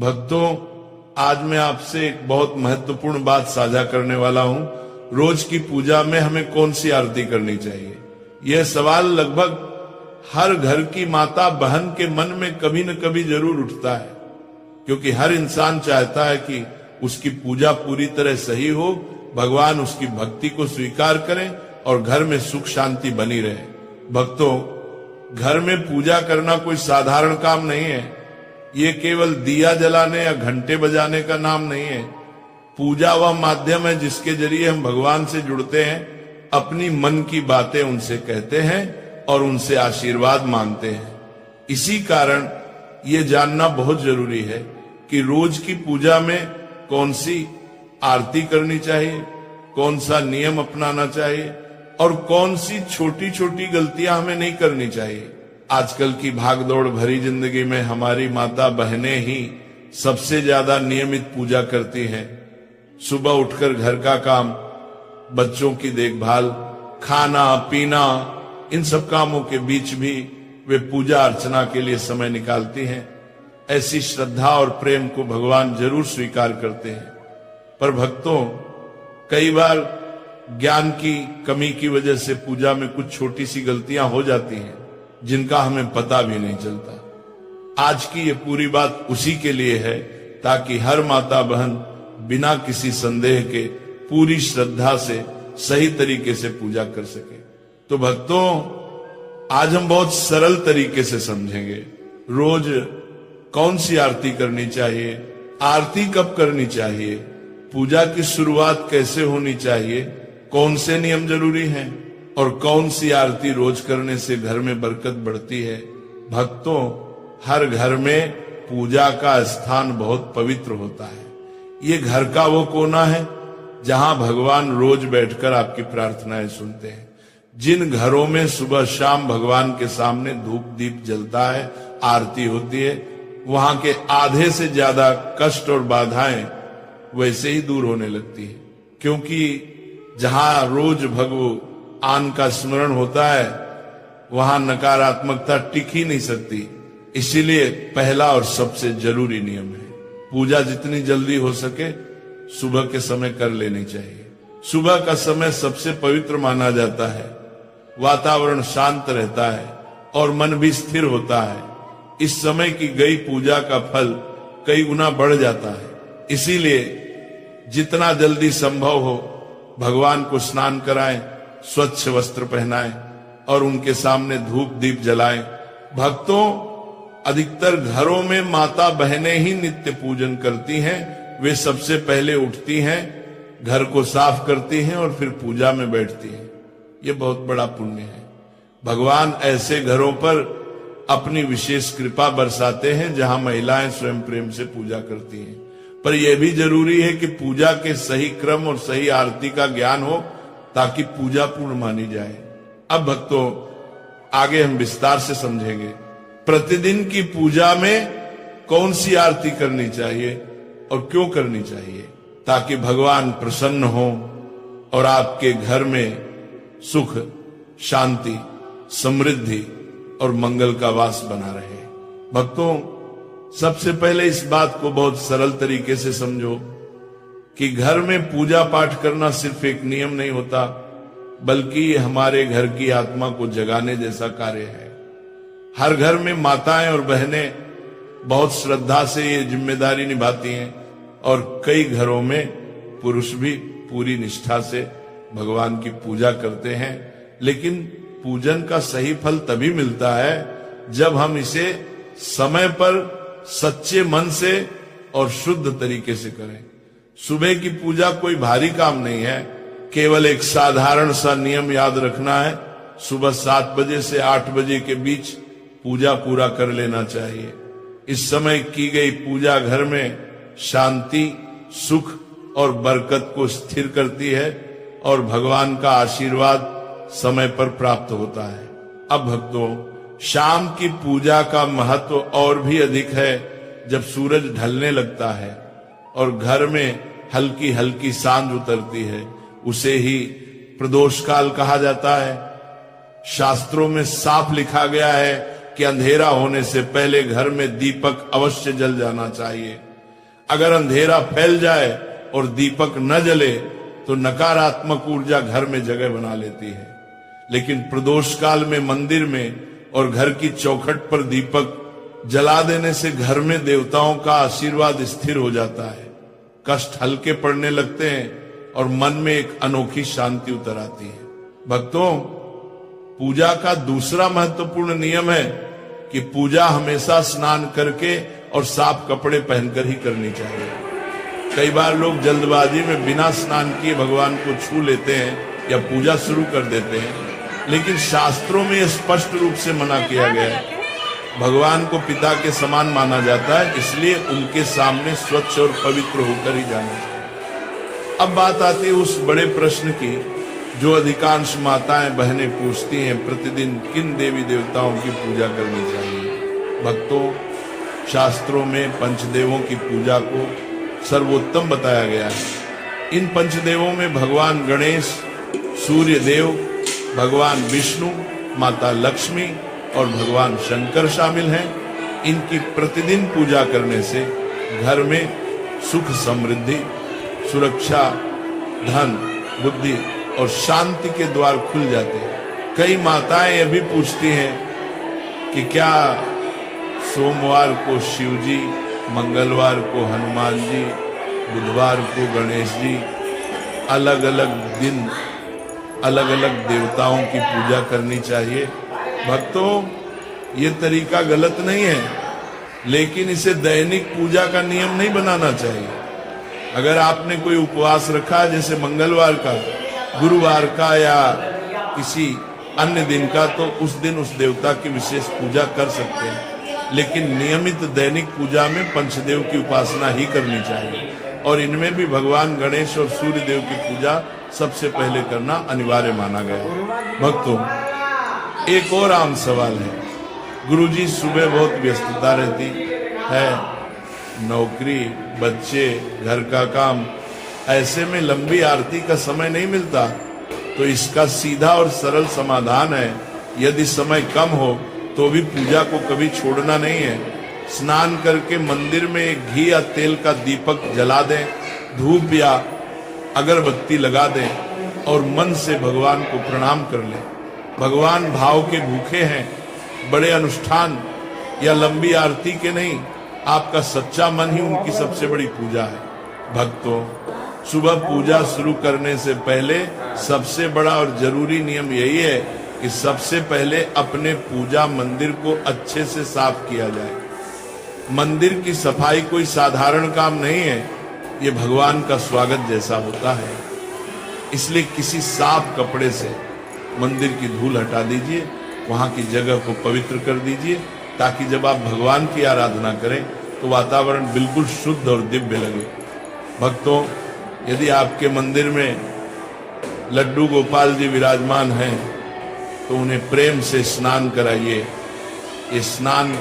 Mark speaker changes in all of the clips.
Speaker 1: भक्तों, आज मैं आपसे एक बहुत महत्वपूर्ण बात साझा करने वाला हूं। रोज की पूजा में हमें कौन सी आरती करनी चाहिए, यह सवाल लगभग हर घर की माता बहन के मन में कभी न कभी जरूर उठता है, क्योंकि हर इंसान चाहता है कि उसकी पूजा पूरी तरह सही हो, भगवान उसकी भक्ति को स्वीकार करें और घर में सुख शांति बनी रहे। भक्तों, घर में पूजा करना कोई साधारण काम नहीं है। ये केवल दिया जलाने या घंटे बजाने का नाम नहीं है। पूजा वह माध्यम है जिसके जरिए हम भगवान से जुड़ते हैं, अपनी मन की बातें उनसे कहते हैं और उनसे आशीर्वाद मांगते हैं। इसी कारण ये जानना बहुत जरूरी है कि रोज की पूजा में कौन सी आरती करनी चाहिए, कौन सा नियम अपनाना चाहिए और कौन सी छोटी छोटी गलतियां हमें नहीं करनी चाहिए। आजकल की भागदौड़ भरी जिंदगी में हमारी माता बहनें ही सबसे ज्यादा नियमित पूजा करती हैं। सुबह उठकर घर का काम, बच्चों की देखभाल, खाना पीना, इन सब कामों के बीच भी वे पूजा अर्चना के लिए समय निकालती हैं। ऐसी श्रद्धा और प्रेम को भगवान जरूर स्वीकार करते हैं। पर भक्तों, कई बार ज्ञान की कमी की वजह से पूजा में कुछ छोटी सी गलतियां हो जाती हैं जिनका हमें पता भी नहीं चलता। आज की ये पूरी बात उसी के लिए है ताकि हर माता बहन बिना किसी संदेह के पूरी श्रद्धा से सही तरीके से पूजा कर सके। तो भक्तों, आज हम बहुत सरल तरीके से समझेंगे रोज कौन सी आरती करनी चाहिए, आरती कब करनी चाहिए, पूजा की शुरुआत कैसे होनी चाहिए, कौन से नियम जरूरी हैं और कौन सी आरती रोज करने से घर में बरकत बढ़ती है। भक्तों, हर घर में पूजा का स्थान बहुत पवित्र होता है। ये घर का वो कोना है जहां भगवान रोज बैठकर आपकी प्रार्थनाएं सुनते हैं। जिन घरों में सुबह शाम भगवान के सामने धूप दीप जलता है, आरती होती है, वहां के आधे से ज्यादा कष्ट और बाधाएं वैसे ही दूर होने लगती है, क्योंकि जहां रोज भगवान का स्मरण होता है वहां नकारात्मकता टिक ही नहीं सकती। इसीलिए पहला और सबसे जरूरी नियम है, पूजा जितनी जल्दी हो सके सुबह के समय कर लेनी चाहिए। सुबह का समय सबसे पवित्र माना जाता है। वातावरण शांत रहता है और मन भी स्थिर होता है। इस समय की गई पूजा का फल कई गुना बढ़ जाता है। इसीलिए जितना जल्दी संभव हो भगवान को स्नान कराएं, स्वच्छ वस्त्र पहनाएं और उनके सामने धूप दीप जलाएं। भक्तों, अधिकतर घरों में माता बहनें ही नित्य पूजन करती हैं। वे सबसे पहले उठती हैं, घर को साफ करती हैं और फिर पूजा में बैठती हैं। ये बहुत बड़ा पुण्य है। भगवान ऐसे घरों पर अपनी विशेष कृपा बरसाते हैं जहां महिलाएं स्वयं प्रेम से पूजा करती हैं। पर यह भी जरूरी है कि पूजा के सही क्रम और सही आरती का ज्ञान हो ताकि पूजा पूर्ण मानी जाए। अब भक्तों, आगे हम विस्तार से समझेंगे प्रतिदिन की पूजा में कौन सी आरती करनी चाहिए और क्यों करनी चाहिए, ताकि भगवान प्रसन्न हो और आपके घर में सुख शांति समृद्धि और मंगल का वास बना रहे। भक्तों, सबसे पहले इस बात को बहुत सरल तरीके से समझो कि घर में पूजा पाठ करना सिर्फ एक नियम नहीं होता, बल्कि ये हमारे घर की आत्मा को जगाने जैसा कार्य है। हर घर में माताएं और बहनें बहुत श्रद्धा से ये जिम्मेदारी निभाती हैं और कई घरों में पुरुष भी पूरी निष्ठा से भगवान की पूजा करते हैं। लेकिन पूजन का सही फल तभी मिलता है जब हम इसे समय पर सच्चे मन से और शुद्ध तरीके से करें। सुबह की पूजा कोई भारी काम नहीं है, केवल एक साधारण सा नियम याद रखना है। सुबह 7 बजे से 8 बजे के बीच पूजा पूरा कर लेना चाहिए। इस समय की गई पूजा घर में शांति सुख और बरकत को स्थिर करती है और भगवान का आशीर्वाद समय पर प्राप्त होता है। अब भक्तों, शाम की पूजा का महत्व और भी अधिक है जब सूरज ढलने लगता है और घर में हल्की हल्की सांझ उतरती है। उसे ही प्रदोष काल कहा जाता है। शास्त्रों में साफ लिखा गया है कि अंधेरा होने से पहले घर में दीपक अवश्य जल जाना चाहिए। अगर अंधेरा फैल जाए और दीपक न जले तो नकारात्मक ऊर्जा घर में जगह बना लेती है। लेकिन प्रदोष काल में मंदिर में और घर की चौखट पर दीपक जला देने से घर में देवताओं का आशीर्वाद स्थिर हो जाता है, कष्ट हल्के पड़ने लगते हैं और मन में एक अनोखी शांति उतर आती है। भक्तों, पूजा का दूसरा महत्वपूर्ण नियम है कि पूजा हमेशा स्नान करके और साफ कपड़े पहनकर ही करनी चाहिए। कई बार लोग जल्दबाजी में बिना स्नान किए भगवान को छू लेते हैं या पूजा शुरू कर देते हैं, लेकिन शास्त्रों में स्पष्ट रूप से मना किया गया है। भगवान को पिता के समान माना जाता है, इसलिए उनके सामने स्वच्छ और पवित्र होकर ही जाना चाहिए। अब बात आती है उस बड़े प्रश्न की जो अधिकांश माताएं बहनें पूछती हैं, प्रतिदिन किन देवी देवताओं की पूजा करनी चाहिए। भक्तों, शास्त्रों में पंचदेवों की पूजा को सर्वोत्तम बताया गया है। इन पंचदेवों में भगवान गणेश, सूर्य देव, भगवान विष्णु, माता लक्ष्मी और भगवान शंकर शामिल हैं। इनकी प्रतिदिन पूजा करने से घर में सुख समृद्धि, सुरक्षा, धन, बुद्धि और शांति के द्वार खुल जाते हैं। कई माताएं यह भी पूछती हैं कि क्या सोमवार को शिव जी, मंगलवार को हनुमान जी, बुधवार को गणेश जी, अलग अलग दिन अलग अलग देवताओं की पूजा करनी चाहिए। भक्तों, ये तरीका गलत नहीं है, लेकिन इसे दैनिक पूजा का नियम नहीं बनाना चाहिए। अगर आपने कोई उपवास रखा जैसे मंगलवार का, गुरुवार का या किसी अन्य दिन का, तो उस दिन उस देवता की विशेष पूजा कर सकते हैं, लेकिन नियमित दैनिक पूजा में पंचदेव की उपासना ही करनी चाहिए और इनमें भी भगवान गणेश और सूर्य देव की पूजा सबसे पहले करना अनिवार्य माना गया है। भक्तों, एक और आम सवाल है। गुरुजी, सुबह बहुत व्यस्तता रहती है, नौकरी, बच्चे, घर का काम, ऐसे में लंबी आरती का समय नहीं मिलता। तो इसका सीधा और सरल समाधान है, यदि समय कम हो तो भी पूजा को कभी छोड़ना नहीं है। स्नान करके मंदिर में घी या तेल का दीपक जला दें, धूप या अगरबत्ती लगा दें और मन से भगवान को प्रणाम कर लें। भगवान भाव के भूखे हैं, बड़े अनुष्ठान या लंबी आरती के नहीं। आपका सच्चा मन ही उनकी सबसे बड़ी पूजा है। भक्तों, सुबह पूजा शुरू करने से पहले सबसे बड़ा और जरूरी नियम यही है कि सबसे पहले अपने पूजा मंदिर को अच्छे से साफ किया जाए। मंदिर की सफाई कोई साधारण काम नहीं है, ये भगवान का स्वागत जैसा होता है। इसलिए किसी साफ कपड़े से मंदिर की धूल हटा दीजिए, वहां की जगह को पवित्र कर दीजिए, ताकि जब आप भगवान की आराधना करें तो वातावरण बिल्कुल शुद्ध और दिव्य लगे। भक्तों, यदि आपके मंदिर में लड्डू गोपाल जी विराजमान हैं तो उन्हें प्रेम से स्नान कराइए। ये स्नान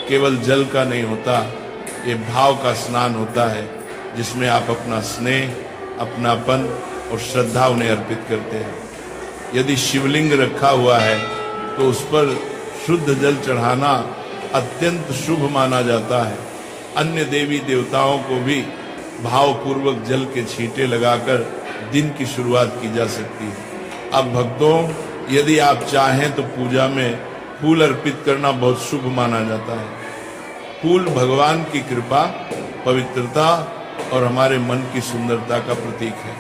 Speaker 1: केवल जल का नहीं होता, ये भाव का स्नान होता है, जिसमें आप अपना स्नेह, अपनापन और श्रद्धा उन्हें अर्पित करते हैं। यदि शिवलिंग रखा हुआ है तो उस पर शुद्ध जल चढ़ाना अत्यंत शुभ माना जाता है। अन्य देवी देवताओं को भी भावपूर्वक जल के छींटे लगाकर दिन की शुरुआत की जा सकती है। अब भक्तों, यदि आप चाहें तो पूजा में फूल अर्पित करना बहुत शुभ माना जाता है। फूल भगवान की कृपा, पवित्रता और हमारे मन की सुंदरता का प्रतीक है।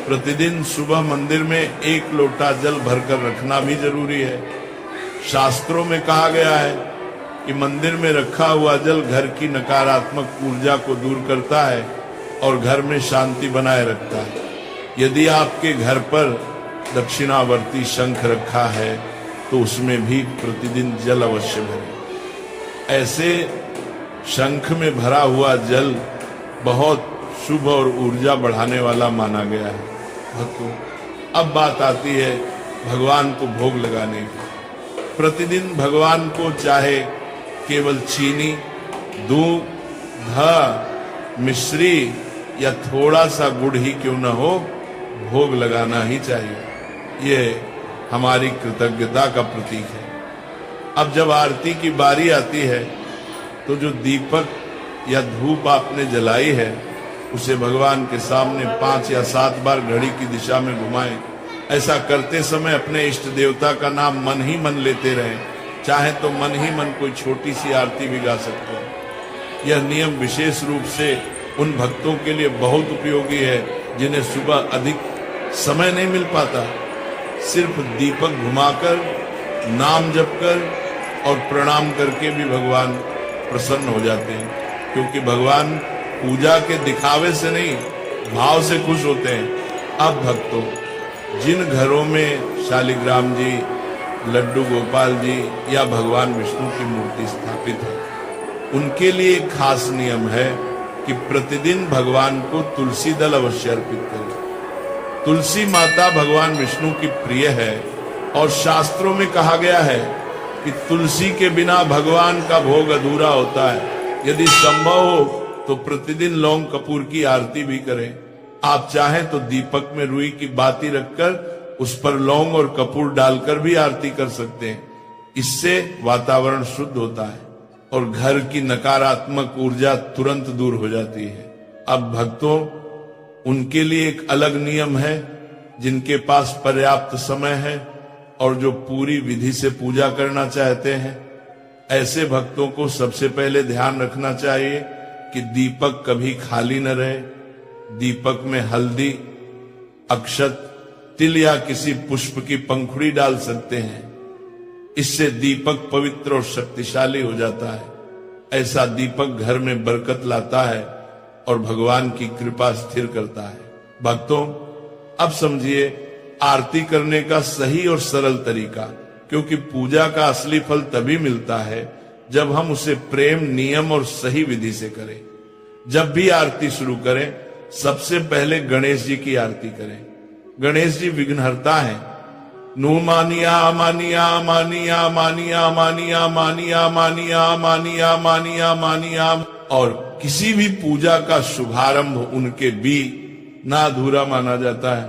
Speaker 1: प्रतिदिन सुबह मंदिर में 1 लोटा जल भरकर रखना भी जरूरी है। शास्त्रों में कहा गया है कि मंदिर में रखा हुआ जल घर की नकारात्मक ऊर्जा को दूर करता है और घर में शांति बनाए रखता है। यदि आपके घर पर दक्षिणावर्ती शंख रखा है तो उसमें भी प्रतिदिन जल अवश्य भरें। ऐसे शंख में भरा हुआ जल बहुत शुभ और ऊर्जा बढ़ाने वाला माना गया है। भक्तों, अब बात आती है भगवान को भोग लगाने की। प्रतिदिन भगवान को चाहे केवल चीनी, दूध, मिश्री या थोड़ा सा गुड़ ही क्यों न हो, भोग लगाना ही चाहिए। ये हमारी कृतज्ञता का प्रतीक है। अब जब आरती की बारी आती है तो जो दीपक या धूप आपने जलाई है उसे भगवान के सामने 5 या 7 बार घड़ी की दिशा में घुमाएं। ऐसा करते समय अपने इष्ट देवता का नाम मन ही मन लेते रहें। चाहे तो मन ही मन कोई छोटी सी आरती भी गा सकते हैं। यह नियम विशेष रूप से उन भक्तों के लिए बहुत उपयोगी है जिन्हें सुबह अधिक समय नहीं मिल पाता। सिर्फ दीपक घुमाकर, नाम जप कर और प्रणाम करके भी भगवान प्रसन्न हो जाते हैं, क्योंकि भगवान पूजा के दिखावे से नहीं भाव से खुश होते हैं। अब भक्तों, जिन घरों में शालिग्राम जी, लड्डू गोपाल जी या भगवान विष्णु की मूर्ति स्थापित है, उनके लिए एक खास नियम है कि प्रतिदिन भगवान को तुलसी दल अवश्य अर्पित करें। तुलसी माता भगवान विष्णु की प्रिय है और शास्त्रों में कहा गया है कि तुलसी के बिना भगवान का भोग अधूरा होता है। यदि संभव हो तो प्रतिदिन लौंग कपूर की आरती भी करें। आप चाहें तो दीपक में रुई की बाती रखकर उस पर लौंग और कपूर डालकर भी आरती कर सकते हैं। इससे वातावरण शुद्ध होता है और घर की नकारात्मक ऊर्जा तुरंत दूर हो जाती है। अब भक्तों, उनके लिए एक अलग नियम है जिनके पास पर्याप्त समय है और जो पूरी विधि से पूजा करना चाहते हैं। ऐसे भक्तों को सबसे पहले ध्यान रखना चाहिए कि दीपक कभी खाली न रहे। दीपक में हल्दी, अक्षत, तिल या किसी पुष्प की पंखुड़ी डाल सकते हैं। इससे दीपक पवित्र और शक्तिशाली हो जाता है। ऐसा दीपक घर में बरकत लाता है और भगवान की कृपा स्थिर करता है। भक्तों, अब समझिए आरती करने का सही और सरल तरीका, क्योंकि पूजा का असली फल तभी मिलता है जब हम उसे प्रेम, नियम और सही विधि से करें। जब भी आरती शुरू करें, सबसे पहले गणेश जी की आरती करें। गणेश जी विघ्नहर्ता है। नु मानिया मानिया मानिया मानिया मानिया मानिया मानिया मानिया मानिया मानिया। और किसी भी पूजा का शुभारंभ उनके भी ना अधूरा माना जाता है।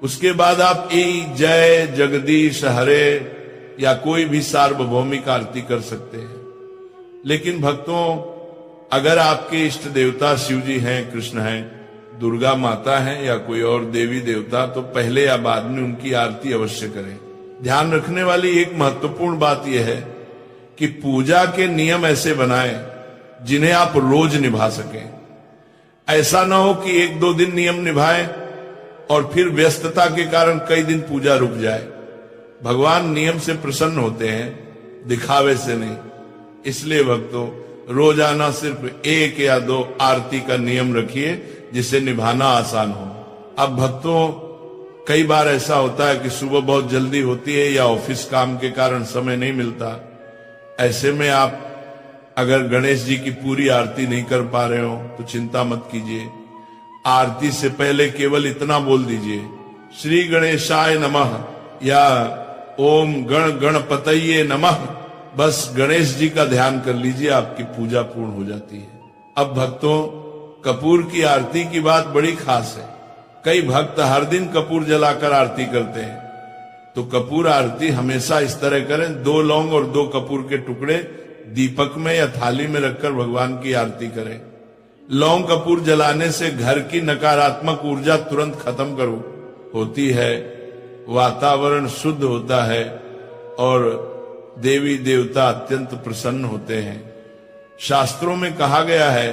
Speaker 1: उसके बाद आप ए जय जगदीश हरे या कोई भी सार्वभौमिक आरती कर सकते हैं। लेकिन भक्तों, अगर आपके इष्ट देवता शिव जी हैं, कृष्ण हैं, दुर्गा माता हैं या कोई और देवी देवता, तो पहले या बाद में उनकी आरती अवश्य करें। ध्यान रखने वाली एक महत्वपूर्ण बात यह है कि पूजा के नियम ऐसे बनाएं जिन्हें आप रोज निभा सकें। ऐसा ना हो कि 1-2 दिन नियम निभाएं और फिर व्यस्तता के कारण कई दिन पूजा रुक जाए। भगवान नियम से प्रसन्न होते हैं, दिखावे से नहीं। इसलिए भक्तों, रोजाना सिर्फ 1 या 2 आरती का नियम रखिए जिसे निभाना आसान हो। अब भक्तों, कई बार ऐसा होता है कि सुबह बहुत जल्दी होती है या ऑफिस काम के कारण समय नहीं मिलता। ऐसे में आप अगर गणेश जी की पूरी आरती नहीं कर पा रहे हो तो चिंता मत कीजिए। आरती से पहले केवल इतना बोल दीजिए, श्री गणेशाय नमः या ओम गण गणपतये नमः। बस गणेश जी का ध्यान कर लीजिए, आपकी पूजा पूर्ण हो जाती है। अब भक्तों, कपूर की आरती की बात बड़ी खास है। कई भक्त हर दिन कपूर जलाकर आरती करते हैं, तो कपूर आरती हमेशा इस तरह करें, 2 लौंग और 2 कपूर के टुकड़े दीपक में या थाली में रखकर भगवान की आरती करें। लौंग कपूर जलाने से घर की नकारात्मक ऊर्जा तुरंत खत्म होती है, वातावरण शुद्ध होता है और देवी देवता अत्यंत प्रसन्न होते हैं। शास्त्रों में कहा गया है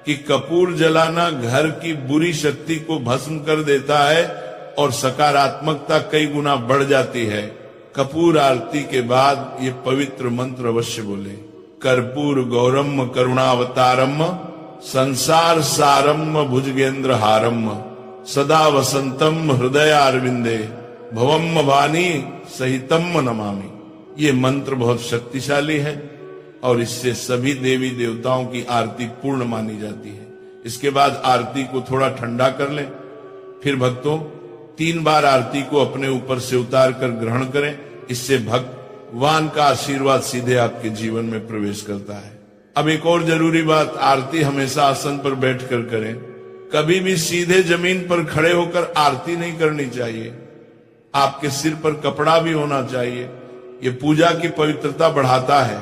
Speaker 1: कि कपूर जलाना घर की बुरी शक्ति को भस्म कर देता है और सकारात्मकता कई गुना बढ़ जाती है। कपूर आरती के बाद ये पवित्र मंत्र अवश्य बोले, कर्पूर गौरम करुणावतारम संसार सारम भुजगेंद्र हारम सदा वसंतम हृदयारविंदे भवम वाणी सहितम नमामि। ये मंत्र बहुत शक्तिशाली है और इससे सभी देवी देवताओं की आरती पूर्ण मानी जाती है। इसके बाद आरती को थोड़ा ठंडा कर लें। फिर भक्तों, 3 बार आरती को अपने ऊपर से उतार कर ग्रहण करें। इससे भगवान का आशीर्वाद सीधे आपके जीवन में प्रवेश करता है। अब एक और जरूरी बात, आरती हमेशा आसन पर बैठकर करें। कभी भी सीधे जमीन पर खड़े होकर आरती नहीं करनी चाहिए। आपके सिर पर कपड़ा भी होना चाहिए। ये पूजा की पवित्रता बढ़ाता है।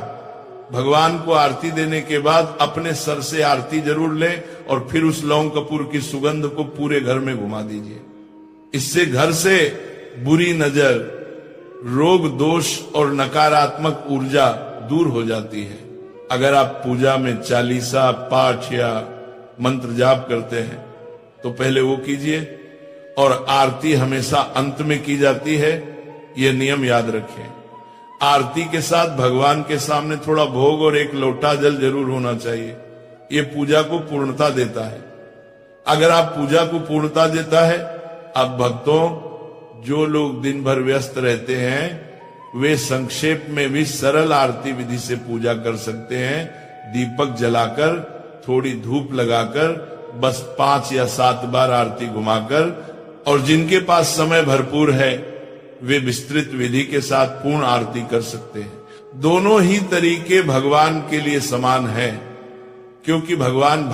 Speaker 1: भगवान को आरती देने के बाद अपने सर से आरती जरूर लें और फिर उस लौंग कपूर की सुगंध को पूरे घर में घुमा दीजिए। इससे घर से बुरी नजर, रोग दोष और नकारात्मक ऊर्जा दूर हो जाती है। अगर आप पूजा में चालीसा पाठ या मंत्र जाप करते हैं तो पहले वो कीजिए, और आरती हमेशा अंत में की जाती है, यह नियम याद रखें। आरती के साथ भगवान के सामने थोड़ा भोग और एक लोटा जल जरूर होना चाहिए। यह पूजा को पूर्णता देता है। अगर आप पूजा को पूर्णता देता है, अब भक्तों, जो लोग दिन भर व्यस्त रहते हैं वे संक्षेप में भी सरल आरती विधि से पूजा कर सकते हैं। दीपक जलाकर, थोड़ी धूप लगाकर, बस 5 या 7 बार आरती घुमाकर, और जिनके पास समय भरपूर है वे विस्तृत विधि के साथ पूर्ण आरती कर सकते हैं। दोनों ही तरीके भगवान के लिए समान है, क्योंकि भगवान